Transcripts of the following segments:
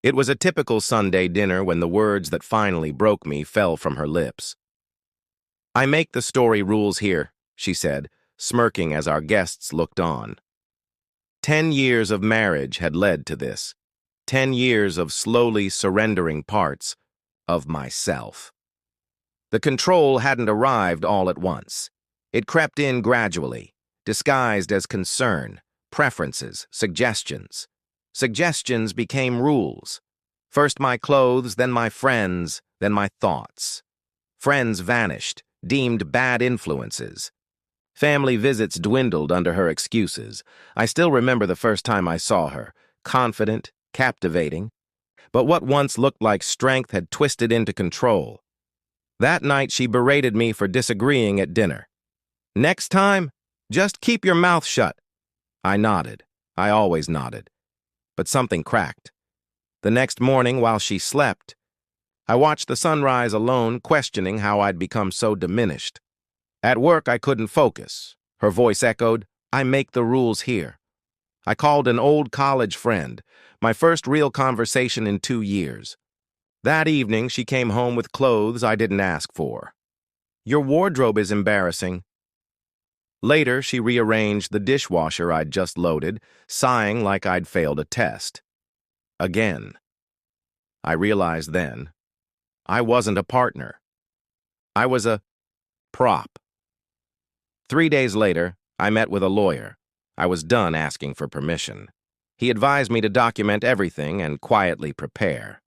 It was a typical Sunday dinner when the words that finally broke me fell from her lips. "I make the story rules here," she said, smirking as our guests looked on. 10 years of marriage had led to this. 10 years of slowly surrendering parts of myself. The control hadn't arrived all at once. It crept in gradually, disguised as concern, preferences, suggestions. Suggestions became rules. First my clothes, then my friends, then my thoughts. Friends vanished, deemed bad influences. Family visits dwindled under her excuses. I still remember the first time I saw her, confident, captivating. But what once looked like strength had twisted into control. That night she berated me for disagreeing at dinner. "Next time, just keep your mouth shut." I nodded. I always nodded. But something cracked. The next morning, while she slept, I watched the sunrise alone, questioning how I'd become so diminished. At work, I couldn't focus. Her voice echoed, "I make the rules here." I called an old college friend, my first real conversation in 2 years. That evening, she came home with clothes I didn't ask for. "Your wardrobe is embarrassing." Later, she rearranged the dishwasher I'd just loaded, sighing like I'd failed a test. Again. I realized then, I wasn't a partner. I was a prop. 3 days later, I met with a lawyer. I was done asking for permission. He advised me to document everything and quietly prepare.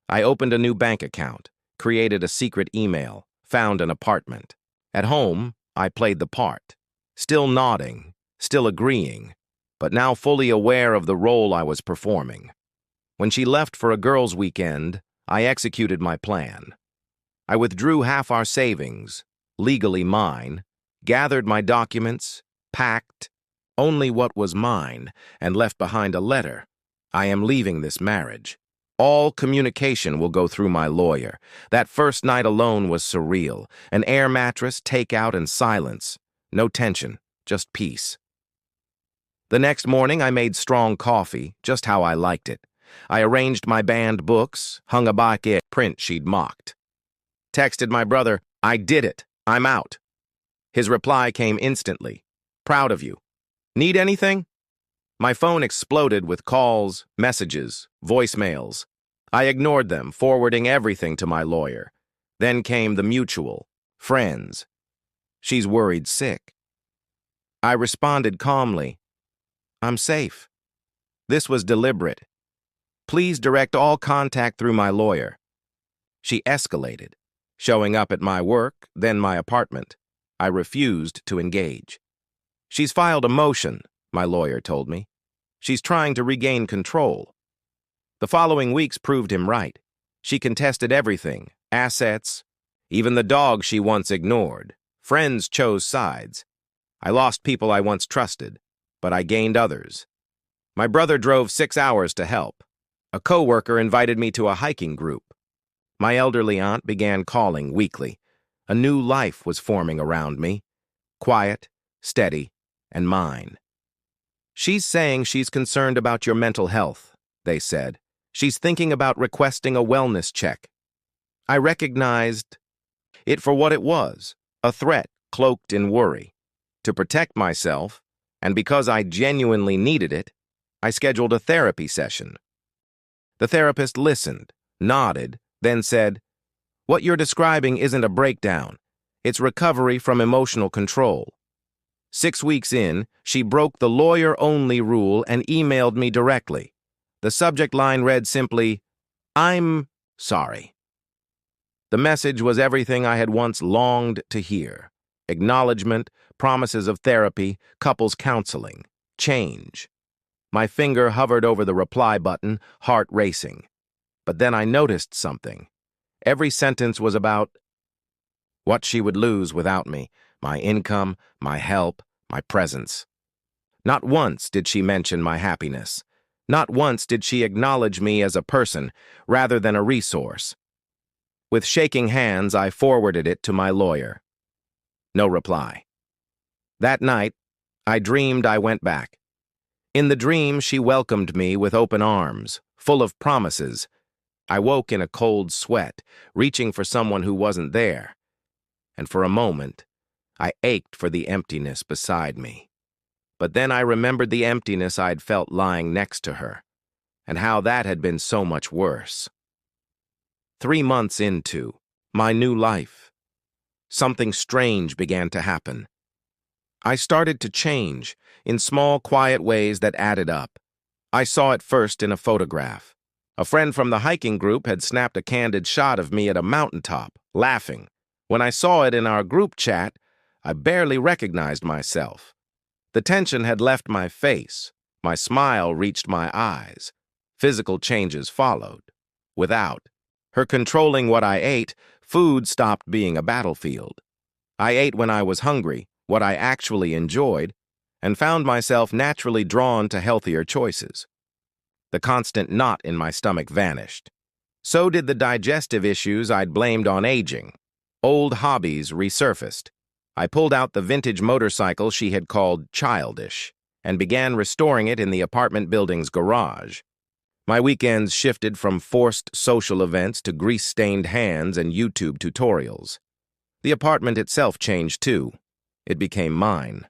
I opened a new bank account, created a secret email, found an apartment. At home, I played the part, still nodding, still agreeing, but now fully aware of the role I was performing. When she left for a girls' weekend, I executed my plan. I withdrew half our savings, legally mine, gathered my documents, packed only what was mine, and left behind a letter. "I am leaving this marriage. All communication will go through my lawyer." That first night alone was surreal. An air mattress, takeout, and silence. No tension, just peace. The next morning, I made strong coffee, just how I liked it. I arranged my banned books, hung a baquet print she'd mocked. Texted my brother, "I did it. I'm out." His reply came instantly. "Proud of you. Need anything?" My phone exploded with calls, messages, voicemails. I ignored them, forwarding everything to my lawyer. Then came the mutual, friends. "She's worried sick." I responded calmly, "I'm safe." This was deliberate. "Please direct all contact through my lawyer." She escalated, showing up at my work, then my apartment. I refused to engage. "She's filed a motion," my lawyer told me. "She's trying to regain control." The following weeks proved him right. She contested everything, assets, even the dog she once ignored. Friends chose sides. I lost people I once trusted, but I gained others. My brother drove 6 hours to help. A coworker invited me to a hiking group. My elderly aunt began calling weekly. A new life was forming around me, quiet, steady, and mine. "She's saying she's concerned about your mental health," they said. "She's thinking about requesting a wellness check." I recognized it for what it was, a threat cloaked in worry. To protect myself, and because I genuinely needed it, I scheduled a therapy session. The therapist listened, nodded, then said, "What you're describing isn't a breakdown. It's recovery from emotional control." 6 weeks in, she broke the lawyer-only rule and emailed me directly. The subject line read simply, "I'm sorry." The message was everything I had once longed to hear. Acknowledgement, promises of therapy, couples counseling, change. My finger hovered over the reply button, heart racing. But then I noticed something. Every sentence was about what she would lose without me, my income, my help, my presence. Not once did she mention my happiness. Not once did she acknowledge me as a person rather than a resource. With shaking hands, I forwarded it to my lawyer. No reply. That night, I dreamed I went back. In the dream, she welcomed me with open arms, full of promises. I woke in a cold sweat, reaching for someone who wasn't there. And for a moment, I ached for the emptiness beside me. But then I remembered the emptiness I'd felt lying next to her, and how that had been so much worse. 3 months into my new life, something strange began to happen. I started to change in small, quiet ways that added up. I saw it first in a photograph. A friend from the hiking group had snapped a candid shot of me at a mountaintop, laughing. When I saw it in our group chat, I barely recognized myself. The tension had left my face. My smile reached my eyes. Physical changes followed. Without her controlling what I ate, food stopped being a battlefield. I ate when I was hungry, what I actually enjoyed, and found myself naturally drawn to healthier choices. The constant knot in my stomach vanished. So did the digestive issues I'd blamed on aging. Old hobbies resurfaced. I pulled out the vintage motorcycle she had called childish and began restoring it in the apartment building's garage. My weekends shifted from forced social events to grease-stained hands and YouTube tutorials. The apartment itself changed too. It became mine.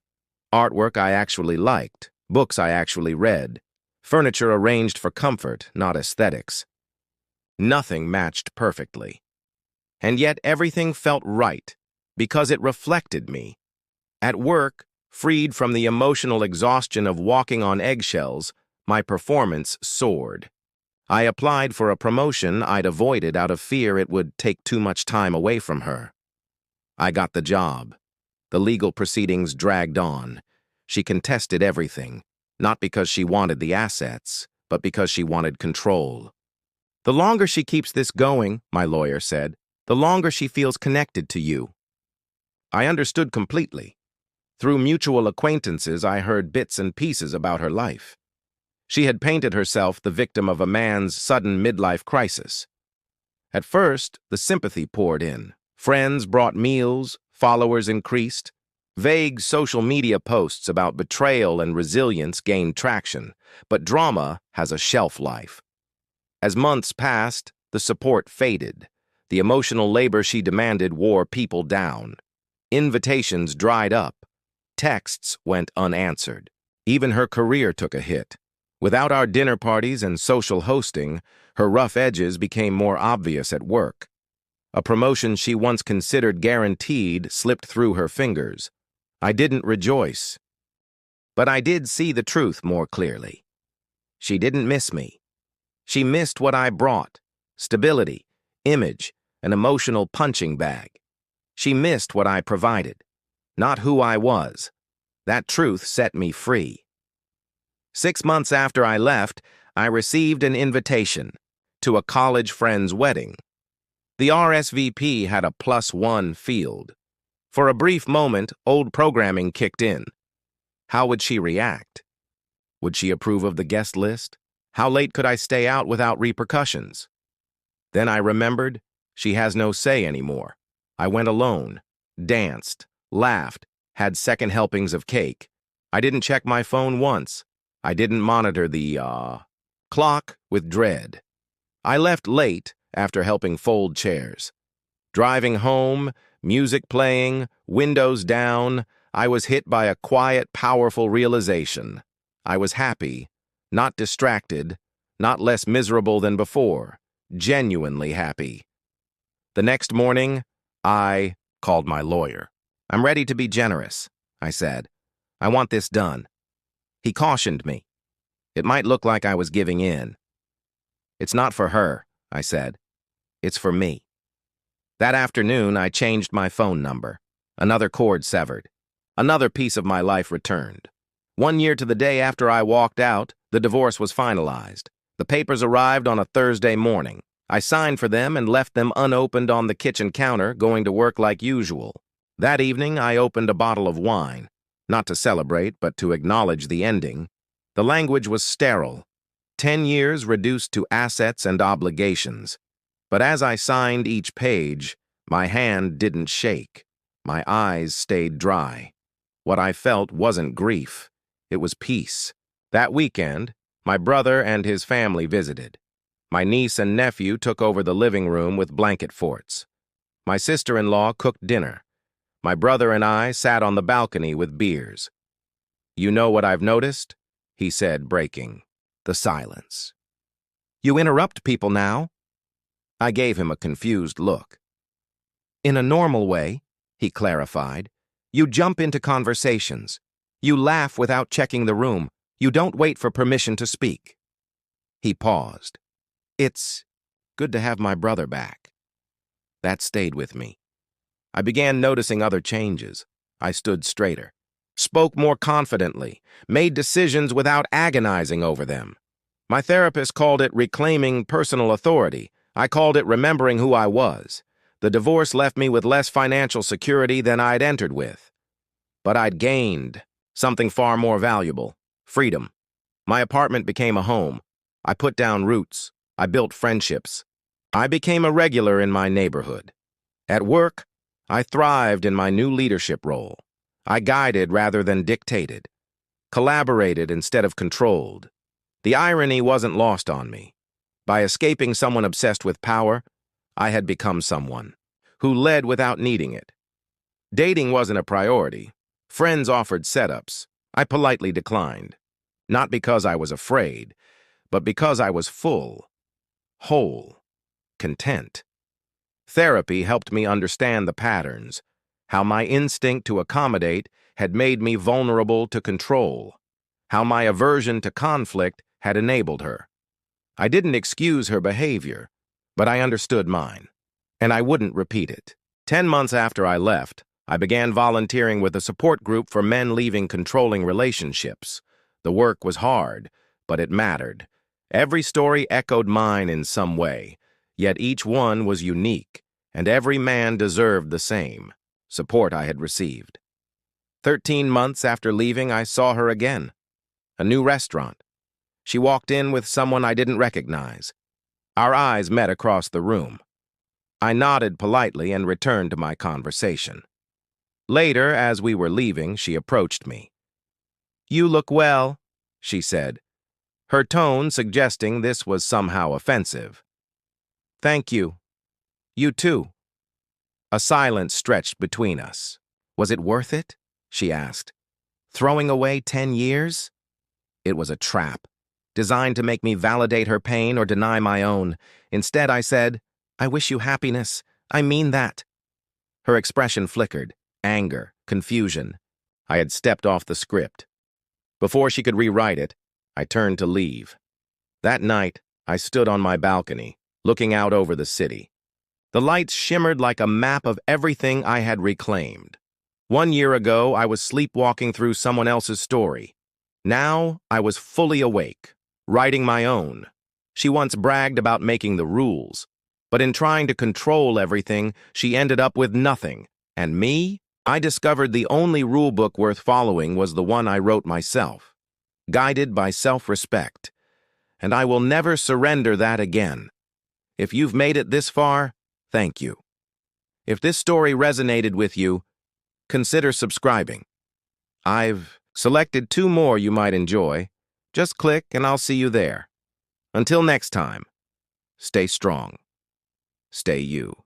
Artwork I actually liked, books I actually read, furniture arranged for comfort, not aesthetics. Nothing matched perfectly. And yet everything felt right, because it reflected me. At work, freed from the emotional exhaustion of walking on eggshells, my performance soared. I applied for a promotion I'd avoided out of fear it would take too much time away from her. I got the job. The legal proceedings dragged on. She contested everything, not because she wanted the assets, but because she wanted control. The longer she keeps this going, my lawyer said, the longer she feels connected to you. I understood completely. Through mutual acquaintances, I heard bits and pieces about her life. She had painted herself the victim of a man's sudden midlife crisis. At first, the sympathy poured in. Friends brought meals, followers increased. Vague social media posts about betrayal and resilience gained traction, but drama has a shelf life. As months passed, the support faded. The emotional labor she demanded wore people down. Invitations dried up. Texts went unanswered. Even her career took a hit. Without our dinner parties and social hosting, her rough edges became more obvious at work. A promotion she once considered guaranteed slipped through her fingers. I didn't rejoice. But I did see the truth more clearly. She didn't miss me. She missed what I brought: stability, image, an emotional punching bag. She missed what I provided, not who I was. That truth set me free. 6 months after I left, I received an invitation to a college friend's wedding. The RSVP had a +1 field. For a brief moment, old programming kicked in. How would she react? Would she approve of the guest list? How late could I stay out without repercussions? Then I remembered she has no say anymore. I went alone, danced, laughed, had second helpings of cake. I didn't check my phone once. I didn't monitor the, clock with dread. I left late after helping fold chairs. Driving home, music playing, windows down, I was hit by a quiet, powerful realization. I was happy, not distracted, not less miserable than before, genuinely happy. The next morning, I called my lawyer. "I'm ready to be generous," I said. "I want this done." He cautioned me. It might look like I was giving in. "It's not for her," I said. "It's for me." That afternoon, I changed my phone number. Another cord severed. Another piece of my life returned. 1 year to the day after I walked out, the divorce was finalized. The papers arrived on a Thursday morning. I signed for them and left them unopened on the kitchen counter, going to work like usual. That evening, I opened a bottle of wine, not to celebrate, but to acknowledge the ending. The language was sterile. 10 years reduced to assets and obligations. But as I signed each page, my hand didn't shake. My eyes stayed dry. What I felt wasn't grief. It was peace. That weekend, My brother and his family visited. My niece and nephew took over the living room with blanket forts. My sister-in-law cooked dinner. My brother and I sat on the balcony with beers. "You know what I've noticed?" he said, breaking the silence. "You interrupt people now?" I gave him a confused look. "In a normal way," he clarified. "You jump into conversations. You laugh without checking the room. You don't wait for permission to speak." He paused. "It's good to have my brother back." That stayed with me. I began noticing other changes. I stood straighter, spoke more confidently, made decisions without agonizing over them. My therapist called it reclaiming personal authority. I called it remembering who I was. The divorce left me with less financial security than I'd entered with. But I'd gained something far more valuable: freedom. My apartment became a home. I put down roots. I built friendships. I became a regular in my neighborhood. At work, I thrived in my new leadership role. I guided rather than dictated, collaborated instead of controlled. The irony wasn't lost on me. By escaping someone obsessed with power, I had become someone who led without needing it. Dating wasn't a priority. Friends offered setups. I politely declined. Not because I was afraid, but because I was full, whole, content. Therapy helped me understand the patterns, how my instinct to accommodate had made me vulnerable to control, how my aversion to conflict had enabled her. I didn't excuse her behavior, but I understood mine, and I wouldn't repeat it. 10 months after I left, I began volunteering with a support group for men leaving controlling relationships. The work was hard, but it mattered. Every story echoed mine in some way, yet each one was unique, and every man deserved the same support I had received. 13 months after leaving, I saw her again. A new restaurant. She walked in with someone I didn't recognize. Our eyes met across the room. I nodded politely and returned to my conversation. Later, as we were leaving, she approached me. "You look well," she said, her tone suggesting this was somehow offensive. "Thank you. You too." A silence stretched between us. Was it worth it? She asked. Throwing away 10 years? It was a trap, designed to make me validate her pain or deny my own. Instead, I said, "I wish you happiness. I mean that." Her expression flickered. Anger, confusion. I had stepped off the script. Before she could rewrite it, I turned to leave. That night, I stood on my balcony, looking out over the city. The lights shimmered like a map of everything I had reclaimed. 1 year ago, I was sleepwalking through someone else's story. Now, I was fully awake, writing my own. She once bragged about making the rules, but in trying to control everything, she ended up with nothing. And me? I discovered the only rule book worth following was the one I wrote myself, guided by self-respect. And I will never surrender that again. If you've made it this far, thank you. If this story resonated with you, consider subscribing. I've selected 2 more you might enjoy. Just click and I'll see you there. Until next time, stay strong. Stay you.